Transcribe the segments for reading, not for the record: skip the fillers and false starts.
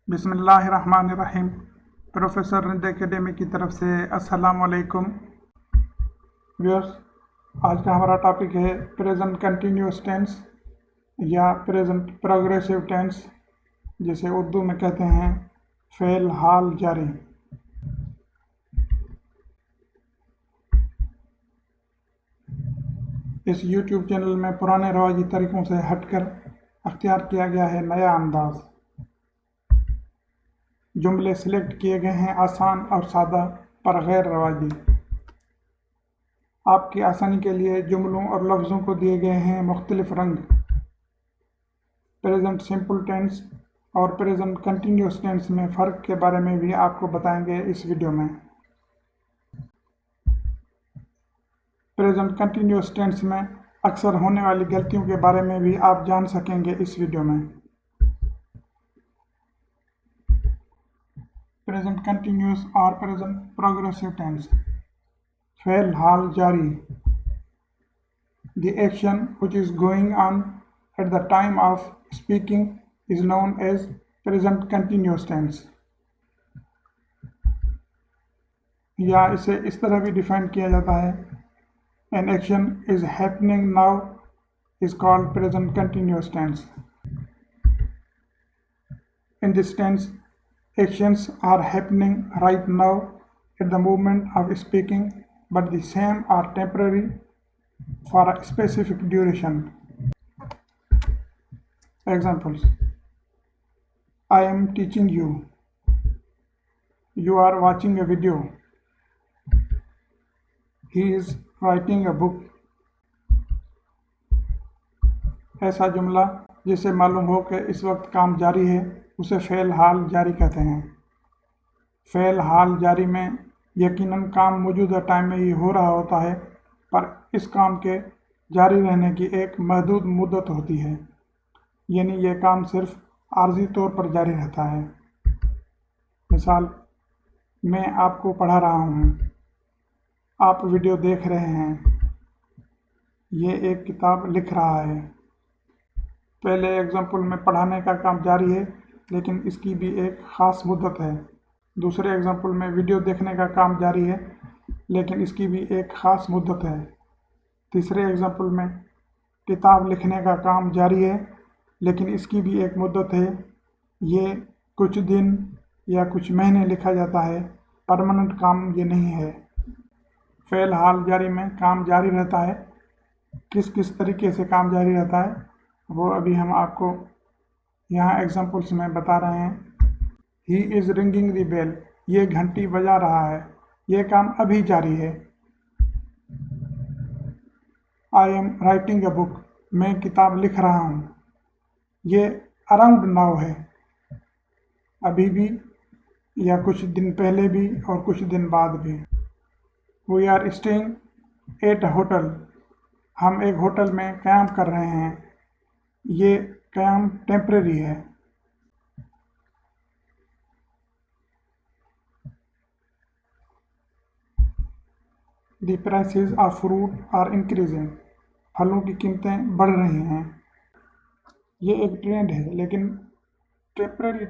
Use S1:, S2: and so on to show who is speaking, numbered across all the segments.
S1: बिस्मिल्लाहिर्रहमानिर्रहीम। Professor Rind academy की तरफ से अस्सलाम वालेकुम व्यूअर्स। आज का हमारा टॉपिक है प्रेजेंट कंटिन्यूस टेंस या प्रेजेंट प्रोग्रेसिव टेंस, जिसे उर्दू में कहते हैं फ़ेल हाल जारी। इस YouTube चैनल में पुराने रवाजी तरीक़ों से हटकर अख्तियार किया गया है नया अंदाज़। जुमले सिलेक्ट किए गए हैं आसान और सादा पर गैर रवाजी। आपकी आसानी के लिए जुमलों और लफ्ज़ों को दिए गए हैं मुख्तलिफ रंग। प्रेजेंट सिंपल टेंस और प्रेजेंट कंटिन्यूस टेंस में फ़र्क के बारे में भी आपको बताएंगे इस वीडियो में। प्रेजेंट कंटिन्यूस टेंस में अक्सर होने वाली गलतियों के बारे में भी आप जान सकेंगे इस वीडियो में। प्रेजेंट कंटिन्यूस और प्रेजेंट प्रोग्रेसिव टेंस। फ़ेल हाल जारी, the action which is going on at the time of speaking is known as present continuous tense। या इसे इस तरह भी डिफाइन किया जाता है, an action is happening now is called present continuous tense। In this tense, actions are happening right now at the moment of speaking, but the same are temporary for a specific duration। Examples: I am teaching you, you are watching a video, he is writing a book। ऐसा जुमला जिसे मालूम हो कि इस वक्त काम जारी है उसे फ़ेल हाल जारी कहते हैं। फ़ेल हाल जारी में यकीनन काम मौजूदा टाइम में ही हो रहा होता है, पर इस काम के जारी रहने की एक महदूद मुद्दत होती है, यानी यह काम सिर्फ आर्जी तौर पर जारी रहता है। मिसाल, मैं आपको पढ़ा रहा हूँ, आप वीडियो देख रहे हैं, ये एक किताब लिख रहा है। पहले एग्जाम्पल में पढ़ाने का काम जारी है, लेकिन इसकी भी एक ख़ास मुद्दत है। दूसरे एग्जाम्पल में वीडियो देखने का काम जारी है, लेकिन इसकी भी एक ख़ास मुद्दत है। तीसरे एग्जाम्पल में किताब लिखने का काम जारी है, लेकिन इसकी भी एक मुद्दत है। ये कुछ दिन या कुछ महीने लिखा जाता है, परमानेंट काम ये नहीं है। फ़ेल हाल जारी में काम जारी रहता है। किस किस तरीके से काम जारी रहता है वो अभी हम आपको यहाँ एग्जाम्पल्स में बता रहे हैं। He is ringing the bell, ये घंटी बजा रहा है, ये काम अभी जारी है। आई एम राइटिंग अ बुक, मैं किताब लिख रहा हूँ, ये अराउंड नाउ है, अभी भी या कुछ दिन पहले भी और कुछ दिन बाद भी। We are staying at a hotel, हम एक होटल में क़याम कर रहे हैं, ये क़याम टेम्परेरी है। The prices of fruit are increasing, फलों की कीमतें बढ़ रही हैं। ये एक ट्रेंड है, लेकिन टेम्परेरी।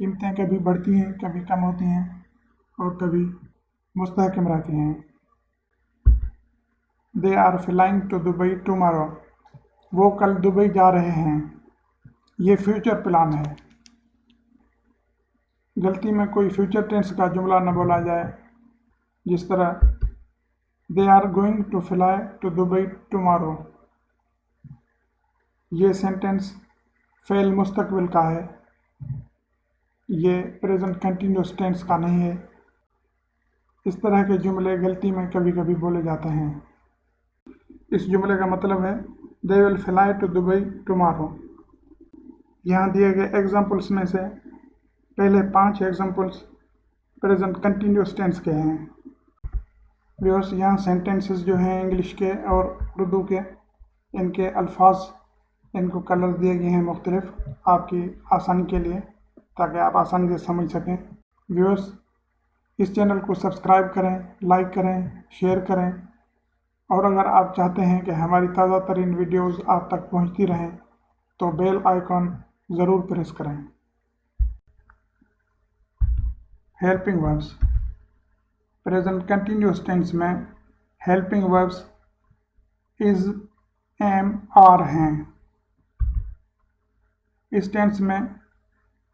S1: कीमतें कभी बढ़ती हैं, कभी कम होती हैं और कभी मुस्तहकम रहती हैं। They are flying to Dubai tomorrow, वो कल दुबई जा रहे हैं, ये फ्यूचर प्लान है। गलती में कोई फ्यूचर टेंस का जुमला न बोला जाए, जिस तरह they are going to fly to Dubai tomorrow. ये सेंटेंस फ़ेल मुस्तकबिल का है, ये प्रेजेंट कंटिन्यूस टेंस का नहीं है। इस तरह के जुमले गलती में कभी कभी बोले जाते हैं। इस जुमले का मतलब है they will fly to Dubai tomorrow. यहाँ दिए गए एग्जाम्पल्स में से पहले 5 एग्जाम्पल्स प्रेजेंट कंटिन्यूस टेंस के हैं। व्यूअर्स, यहाँ सेंटेंसेस जो हैं इंग्लिश के और उर्दू के, इनके अल्फाज, इनको कलर दिए गए हैं मुख्तलिफ आपकी आसानी के लिए, ताकि आप आसानी से समझ सकें। व्यूअर्स, इस चैनल को सब्सक्राइब करें, लाइक करें, शेयर करें, और अगर आप चाहते हैं कि हमारी ताज़ा तरीन वीडियोज़ आप तक पहुँचती रहें तो बेल आइकॉन ज़रूर प्रेस करें। Helping verbs. Present continuous tense में helping verbs is, am, are हैं। इस टेंस में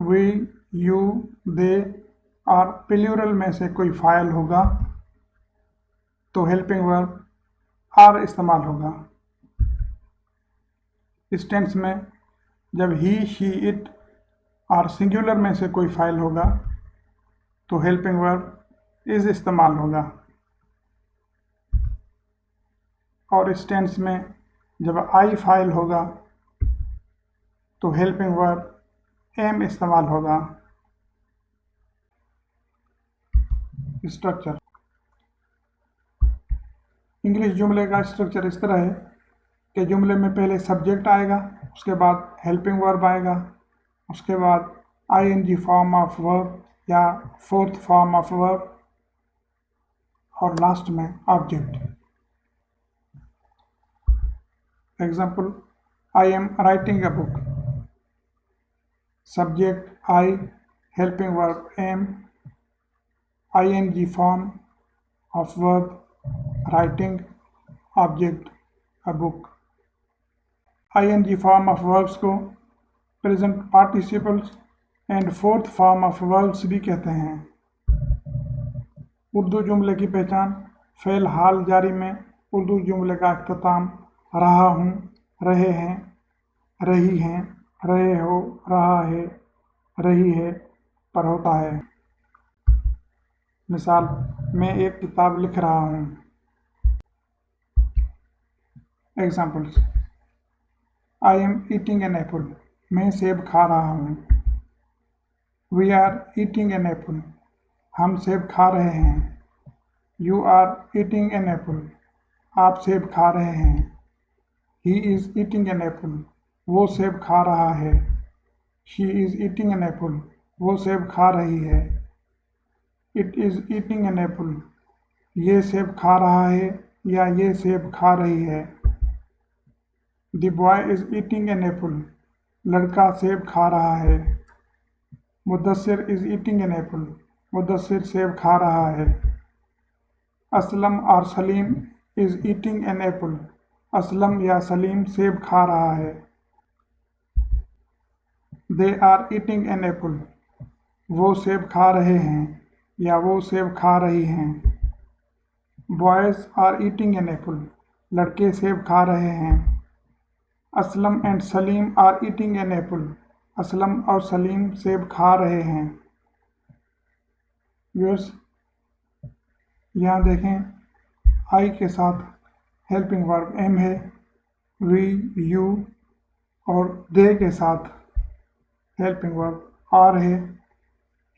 S1: वी, यू, दे और प्लूरल में से कोई फाइल होगा तो हेल्पिंग वर्ब आर इस्तेमाल होगा। इस टेंस में जब ही, शी, इट और सिंगुलर में से कोई फाइल होगा तो हेल्पिंग वर्ब इज इस्तेमाल होगा। और इस टेंस में जब आई फाइल होगा तो हेल्पिंग वर्ब एम इस्तेमाल होगा। स्ट्रक्चर। इंग्लिश जुमले का स्ट्रक्चर इस तरह है कि जुमले में पहले सब्जेक्ट आएगा, उसके बाद हेल्पिंग वर्ब आएगा, उसके बाद आईएनजी फॉर्म ऑफ वर्ब या फोर्थ फॉर्म ऑफ वर्ब और लास्ट में object. Example, I am writing a book. Subject I, helping verb am, I N G form of verb writing, object a book. I N G form of verbs को present participles and fourth form of verbs भी कहते हैं। उर्दू जुमले की पहचान। Fail हाल जारी में उर्दू जुमले का अख्ताम रहा हूँ, रहे हैं, रही हैं, रहे हो, रहा है, रही है पर होता है। मिसाल, मैं एक किताब लिख रहा हूँ। Examples, I am eating an apple. मैं सेब खा रहा हूँ। We are eating an apple. हम सेब खा रहे हैं। You are eating an apple. आप सेब खा रहे हैं। He is eating an apple. वो सेब खा रहा है। She is eating an apple. वो सेब खा रही है। It is eating an apple. ये सेब खा रहा है या ये सेब खा रही है। The boy is eating an apple. लड़का सेब खा रहा है। Muddassir is eating an apple. Muddassir सेब खा रहा है। असलम और Salim is eating an apple. Aslam या सलीम सेब खा रहा है। They are eating an apple. वो सेब खा रहे हैं या वो सेब खा रही हैं। Boys are eating an apple. लड़के सेब खा रहे हैं। Aslam and Salim are eating an apple. Aslam और सलीम सेब खा रहे हैं। व्यूअर्स, यहाँ देखें, आई के साथ हेल्पिंग वर्ब एम है, वी, यू और दे के साथ हेल्पिंग वर्ब आर है,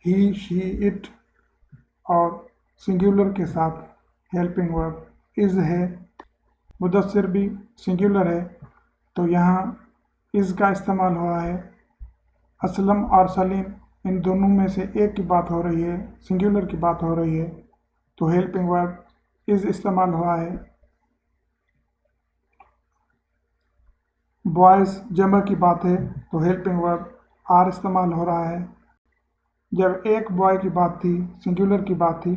S1: ही, शी, इट और सिंगुलर के साथ हेल्पिंग वर्ब इज़ है। मुदस्सिर भी सिंगुलर है तो यहाँ इज़ का इस्तेमाल हुआ है। असलम और सलीम इन दोनों में से एक की बात हो रही है, सिंगुलर की बात हो रही है तो हेल्पिंग वर्ब इज़ इस्तेमाल हुआ है। बॉयज़ जमा की बात है तो हेल्पिंग वर्ब आर इस्तेमाल हो रहा है। जब एक बॉय की बात थी, सिंगुलर की बात थी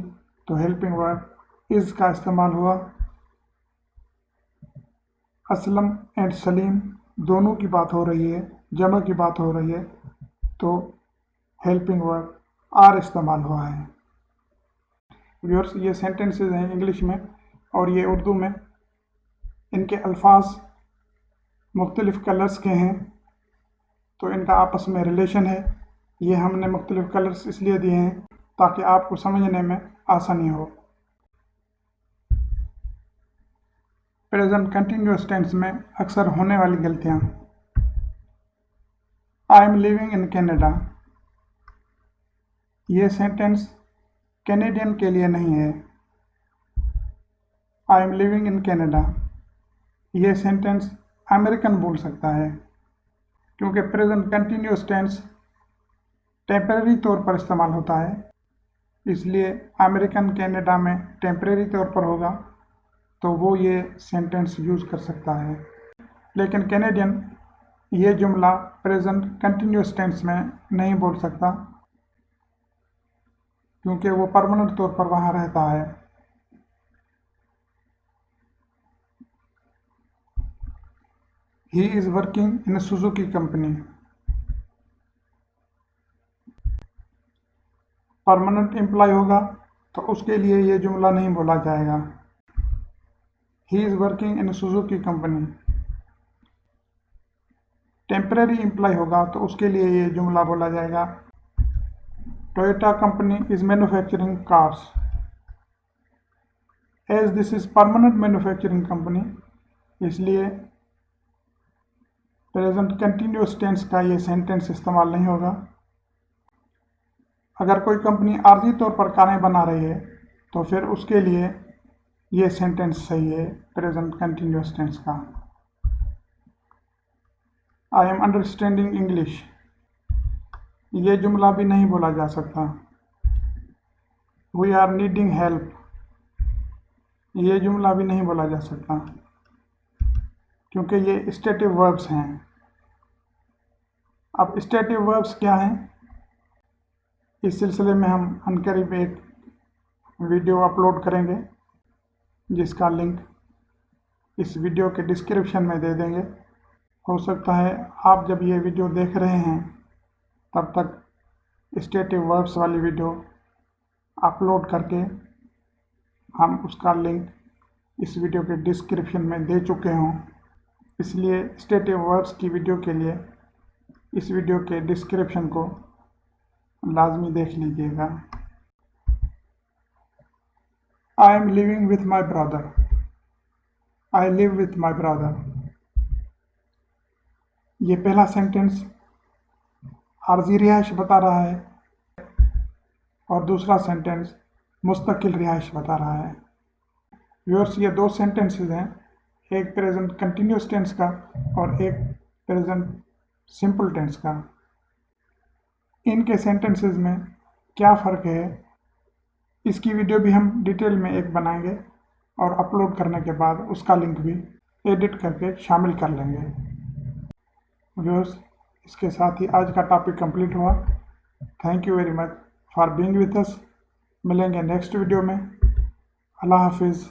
S1: तो हेल्पिंग वर्ब इज़ का इस्तेमाल हुआ। असलम एंड सलीम दोनों की बात हो रही है, जमा की बात हो रही है तो हेल्पिंग वर्ब आर इस्तेमाल हुआ है। व्यूअर्स, ये सेंटेंसेस हैं इंग्लिश में और ये उर्दू में। इनके अल्फाज मुख्तलिफ़ कलर्स के हैं तो इनका आपस में रिलेशन है। ये हमने मुख्तलिफ़ कलर्स इसलिए दिए हैं ताकि आपको समझने में आसानी हो। प्रेजेंट कंटिन्यूअस टेंस में अक्सर होने वाली गलतियाँ। I am living in Canada. ये सेंटेंस कैनेडियन के लिए नहीं है। I am living in Canada ये सेंटेंस अमेरिकन बोल सकता है क्योंकि प्रेजेंट कंटिन्यूअस टेंस टेम्परेरी तौर पर इस्तेमाल होता है, इसलिए अमेरिकन कनाडा में टेम्परेरी तौर पर होगा तो वो ये सेंटेंस यूज़ कर सकता है। लेकिन कैनेडियन ये जुमला प्रेजेंट कंटिन्यूअस टेंस में नहीं बोल सकता क्योंकि वो परमानेंट तौर पर वहाँ रहता है। He is working in Suzuki company. Permanent employ होगा तो उसके लिए ये जुमला नहीं बोला जाएगा। He is working in Suzuki company. Temporary employ होगा तो उसके लिए ये जुमला बोला जाएगा, Toyota company is manufacturing cars. As this is permanent manufacturing company, इसलिए प्रेजेंट कंटिन्यूअस टेंस का ये सेंटेंस इस्तेमाल नहीं होगा। अगर कोई कंपनी आर्जी तौर पर कारें बना रही है तो फिर उसके लिए ये सेंटेंस सही है प्रेजेंट कंटिन्यूअस टेंस का। आई एम अंडरस्टैंडिंग इंग्लिश, ये जुमला भी नहीं बोला जा सकता। वी आर नीडिंग हेल्प, ये जुमला भी नहीं बोला जा सकता क्योंकि ये स्टेटिव वर्ब्स हैं। अब स्टेटिव वर्ब्स क्या हैं, इस सिलसिले में हम अनकरीब एक वीडियो अपलोड करेंगे जिसका लिंक इस वीडियो के डिस्क्रिप्शन में दे देंगे। हो सकता है आप जब ये वीडियो देख रहे हैं तब तक स्टेटिव वर्ब्स वाली वीडियो अपलोड करके हम उसका लिंक इस वीडियो के डिस्क्रिप्शन में दे चुके हों, इसलिए स्टेटिव वर्ब्स की वीडियो के लिए इस वीडियो के डिस्क्रिप्शन को लाजमी देख लीजिएगा। I am living with my brother, I live with my brother. ये पहला सेंटेंस आर्जी रिहाइश बता रहा है और दूसरा सेंटेंस मुस्तकिल रिहाइश बता रहा है। व्यूअर्स, ये दो सेंटेंसेस हैं, एक प्रेजेंट कंटिन्यूस टेंस का और एक प्रेजेंट सिंपल टेंस का। इनके सेंटेंसेस में क्या फ़र्क है, इसकी वीडियो भी हम डिटेल में एक बनाएंगे और अपलोड करने के बाद उसका लिंक भी एडिट करके शामिल कर लेंगे। व्यूअर्स, इसके साथ ही आज का टॉपिक कंप्लीट हुआ। Thank you very much for being with us. मिलेंगे नेक्स्ट वीडियो में। अल्लाह हाफिज़।